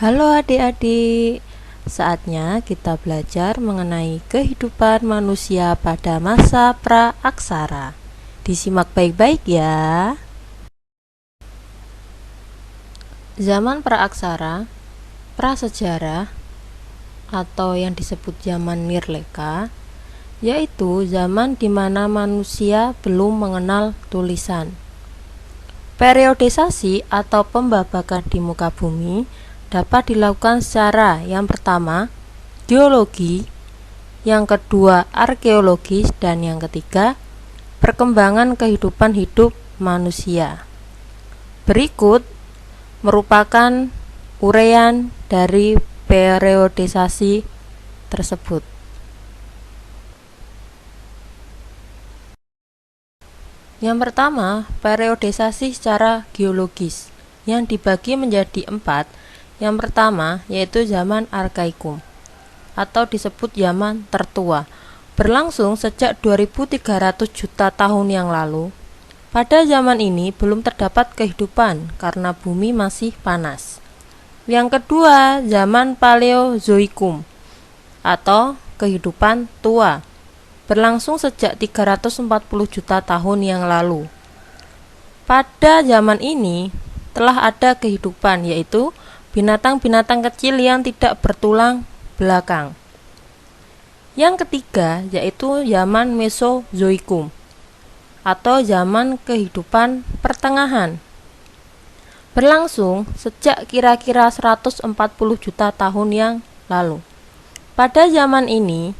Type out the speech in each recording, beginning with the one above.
Halo adik-adik, saatnya kita belajar mengenai kehidupan manusia pada masa pra-aksara. Disimak baik-baik ya. Zaman pra-aksara, prasejarah, atau yang disebut zaman Nirleka, yaitu zaman di mana manusia belum mengenal tulisan. Periodisasi atau pembabakan di muka bumi dapat dilakukan secara yang pertama, geologi, yang kedua, arkeologis, dan yang ketiga, perkembangan kehidupan hidup manusia. Berikut merupakan uraian dari periodisasi tersebut. Yang pertama, periodisasi secara geologis yang dibagi menjadi 4. Yang pertama yaitu zaman Arkaikum atau disebut zaman tertua, berlangsung sejak 2300 juta tahun yang lalu. Pada zaman ini belum terdapat kehidupan karena bumi masih panas. Yang kedua, zaman Paleozoikum atau kehidupan tua, berlangsung sejak 340 juta tahun yang lalu. Pada zaman ini telah ada kehidupan, yaitu binatang-binatang kecil yang tidak bertulang belakang. Yang ketiga yaitu zaman Mesozoikum atau zaman kehidupan pertengahan, berlangsung sejak kira-kira 140 juta tahun yang lalu. Pada zaman ini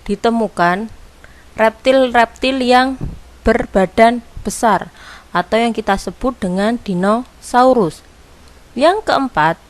ditemukan reptil-reptil yang berbadan besar atau yang kita sebut dengan dinosaurus. Yang keempat,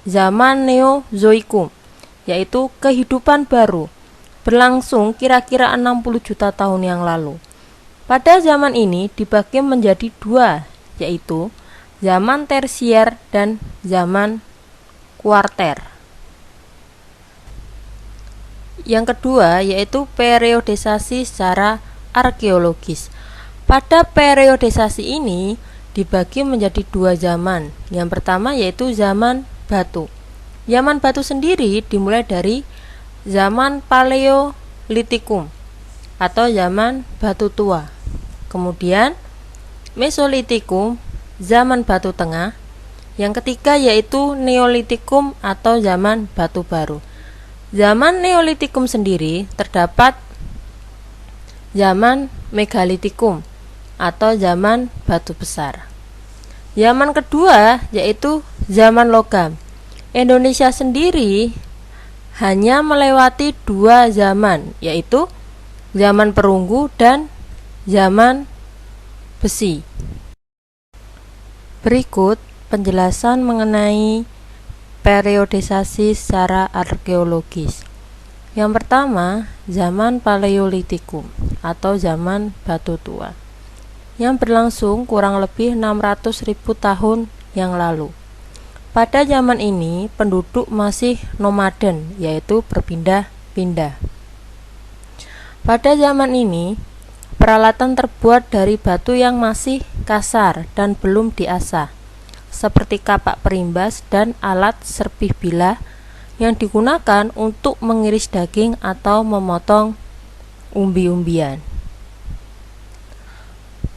zaman Neozoikum, yaitu kehidupan baru, berlangsung kira-kira 60 juta tahun yang lalu. Pada zaman ini dibagi menjadi 2, yaitu zaman tersier dan zaman kuarter. Yang kedua yaitu periodisasi secara arkeologis. Pada periodisasi ini dibagi menjadi 2 zaman. Yang pertama yaitu zaman batu. Zaman batu sendiri dimulai dari zaman Paleolitikum atau zaman batu tua. Kemudian Mesolitikum, zaman batu tengah. Yang ketiga yaitu Neolitikum atau zaman batu baru. Zaman Neolitikum sendiri terdapat zaman Megalitikum atau zaman batu besar. Zaman kedua yaitu zaman logam. Indonesia sendiri hanya melewati 2 zaman, yaitu zaman perunggu dan zaman besi. Berikut penjelasan mengenai periodisasi secara arkeologis. Yang pertama, zaman Paleolitikum atau zaman batu tua, yang berlangsung kurang lebih 600.000 tahun yang lalu. Pada zaman ini penduduk masih nomaden, yaitu berpindah-pindah. Pada zaman ini peralatan terbuat dari batu yang masih kasar dan belum diasah, seperti kapak perimbas dan alat serpih bilah yang digunakan untuk mengiris daging atau memotong umbi-umbian.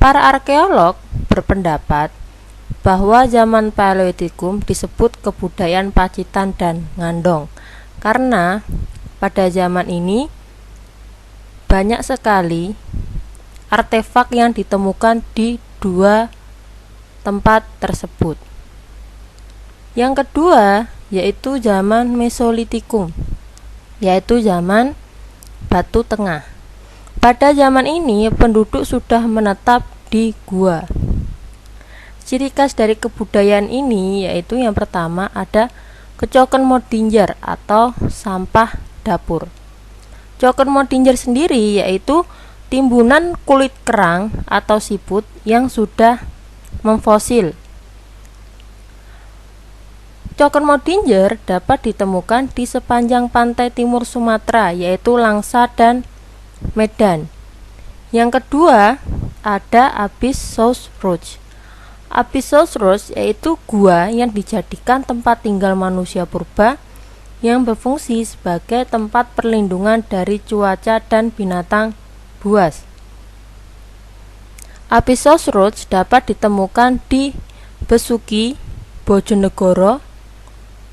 Para arkeolog berpendapat bahwa zaman Paleolitikum disebut kebudayaan Pacitan dan Ngandong karena pada zaman ini banyak sekali artefak yang ditemukan di 2 tempat tersebut. Yang kedua yaitu zaman Mesolitikum, yaitu zaman batu tengah. Pada zaman ini penduduk sudah menetap di gua. Ciri khas dari kebudayaan ini yaitu yang pertama ada kecoken modinger atau sampah dapur. Coken modinger sendiri yaitu timbunan kulit kerang atau siput yang sudah memfosil. Coken modinger dapat ditemukan di sepanjang pantai timur Sumatera, yaitu Langsa dan Medan. Yang kedua ada Abyss South Rouge Apisource yaitu gua yang dijadikan tempat tinggal manusia purba yang berfungsi sebagai tempat perlindungan dari cuaca dan binatang buas. Apisource dapat ditemukan di Besuki, Bojonegoro,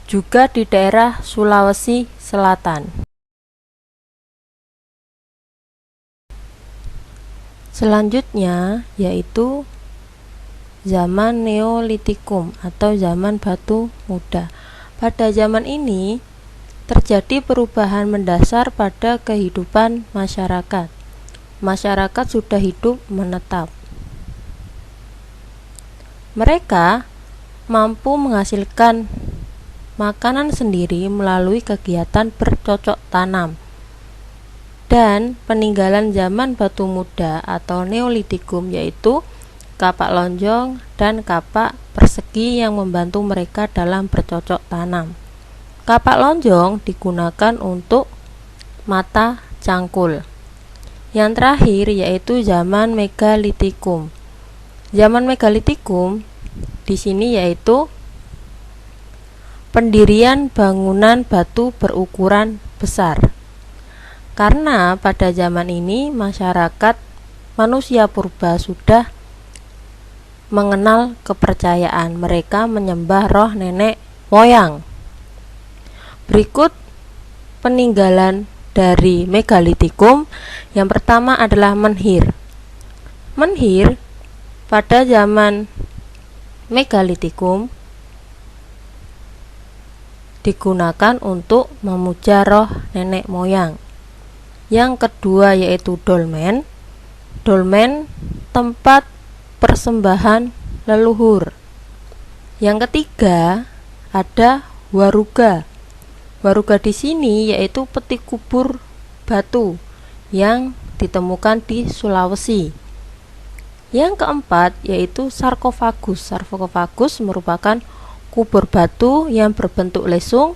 juga di daerah Sulawesi Selatan. Selanjutnya yaitu zaman Neolitikum atau zaman batu muda. Pada zaman ini terjadi perubahan mendasar pada kehidupan masyarakat. Masyarakat sudah hidup menetap. Mereka mampu menghasilkan makanan sendiri melalui kegiatan bercocok tanam. Dan peninggalan zaman batu muda atau Neolitikum yaitu kapak lonjong dan kapak persegi yang membantu mereka dalam bercocok tanam. Kapak lonjong digunakan untuk mata cangkul. Yang terakhir yaitu zaman Megalitikum. Zaman Megalitikum di sini yaitu pendirian bangunan batu berukuran besar. Karena pada zaman ini masyarakat manusia purba sudah mengenal kepercayaan, mereka menyembah roh nenek moyang. Berikut peninggalan dari Megalitikum. Yang pertama adalah menhir. Menhir pada zaman Megalitikum digunakan untuk memuja roh nenek moyang. Yang kedua yaitu dolmen. Dolmen tempat persembahan leluhur. Yang ketiga ada waruga. Waruga di sini yaitu peti kubur batu yang ditemukan di Sulawesi. Yang keempat yaitu sarkofagus. Sarkofagus merupakan kubur batu yang berbentuk lesung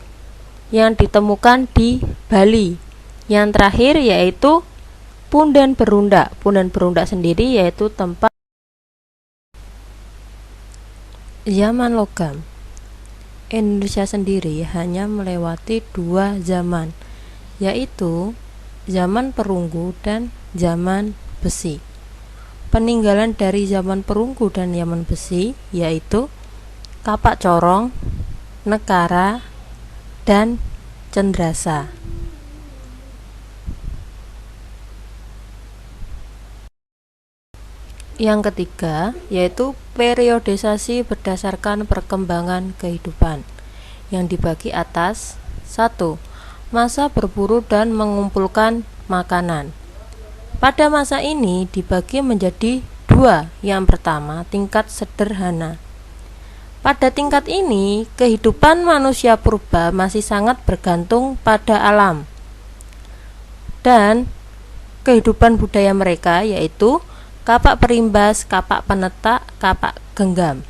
yang ditemukan di Bali. Yang terakhir yaitu punden berundak. Punden berundak sendiri yaitu tempat zaman logam. Indonesia sendiri hanya melewati 2 zaman, yaitu zaman perunggu dan zaman besi. Peninggalan dari zaman perunggu dan zaman besi yaitu kapak corong, nekara, dan cendrasa. Yang ketiga yaitu periodisasi berdasarkan perkembangan kehidupan yang dibagi atas 1. Masa berburu dan mengumpulkan makanan. Pada masa ini dibagi menjadi 2. Yang pertama tingkat sederhana. Pada tingkat ini kehidupan manusia purba masih sangat bergantung pada alam dan kehidupan budaya mereka yaitu kapak perimbas, kapak penetak, kapak genggam,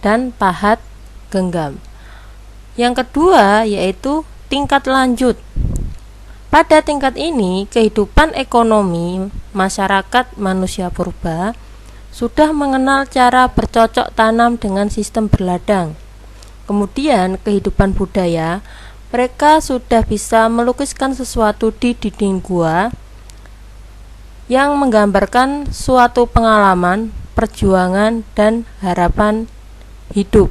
dan pahat genggam. Yang kedua yaitu tingkat lanjut. Pada tingkat ini, kehidupan ekonomi masyarakat manusia purba sudah mengenal cara bercocok tanam dengan sistem berladang. Kemudian kehidupan budaya, mereka sudah bisa melukiskan sesuatu di dinding gua yang menggambarkan suatu pengalaman, perjuangan, dan harapan hidup.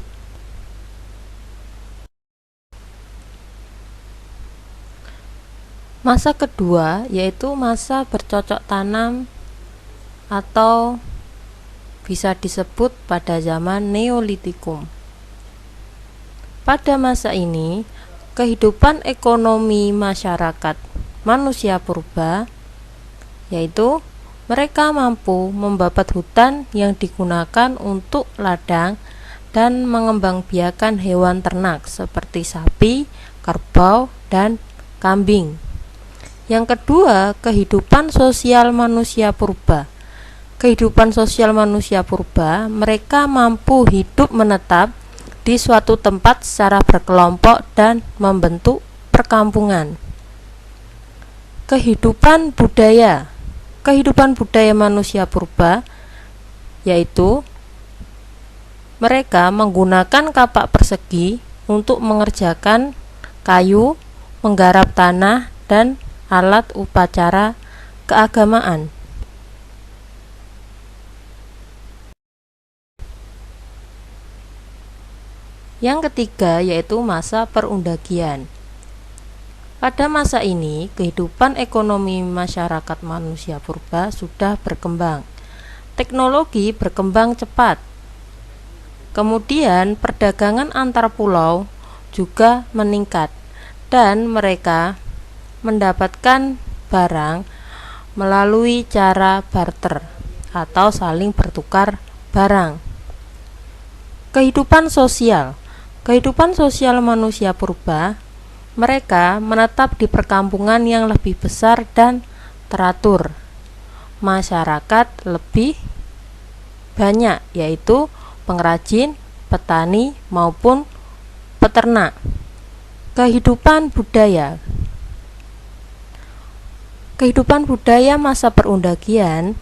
Masa kedua yaitu masa bercocok tanam atau bisa disebut pada zaman Neolitikum. Pada masa ini, kehidupan ekonomi masyarakat manusia purba yaitu mereka mampu membabat hutan yang digunakan untuk ladang dan mengembangbiakan hewan ternak seperti sapi, kerbau, dan kambing. Yang kedua, kehidupan sosial manusia purba. Kehidupan sosial manusia purba, mereka mampu hidup menetap di suatu tempat secara berkelompok dan membentuk perkampungan. Kehidupan budaya. Kehidupan budaya manusia purba yaitu Mereka menggunakan kapak persegi untuk mengerjakan kayu, menggarap tanah, dan alat upacara keagamaan. Yang ketiga yaitu masa perundagian. Pada masa ini, kehidupan ekonomi masyarakat manusia purba sudah berkembang. Teknologi berkembang cepat. Kemudian, perdagangan antar pulau juga meningkat dan mereka mendapatkan barang melalui cara barter atau saling bertukar barang. Kehidupan sosial. Kehidupan sosial manusia purba, mereka menetap di perkampungan yang lebih besar dan teratur. Masyarakat lebih banyak, yaitu pengrajin, petani, maupun peternak. Kehidupan budaya. Kehidupan budaya masa perundagian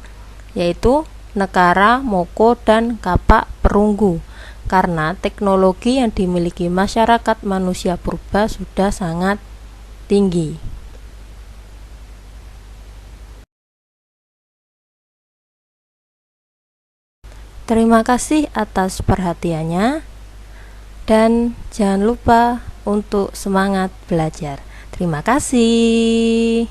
yaitu nekara, moko, dan kapak perunggu. Karena teknologi yang dimiliki masyarakat manusia purba sudah sangat tinggi. Terima kasih atas perhatiannya dan jangan lupa untuk semangat belajar. Terima kasih.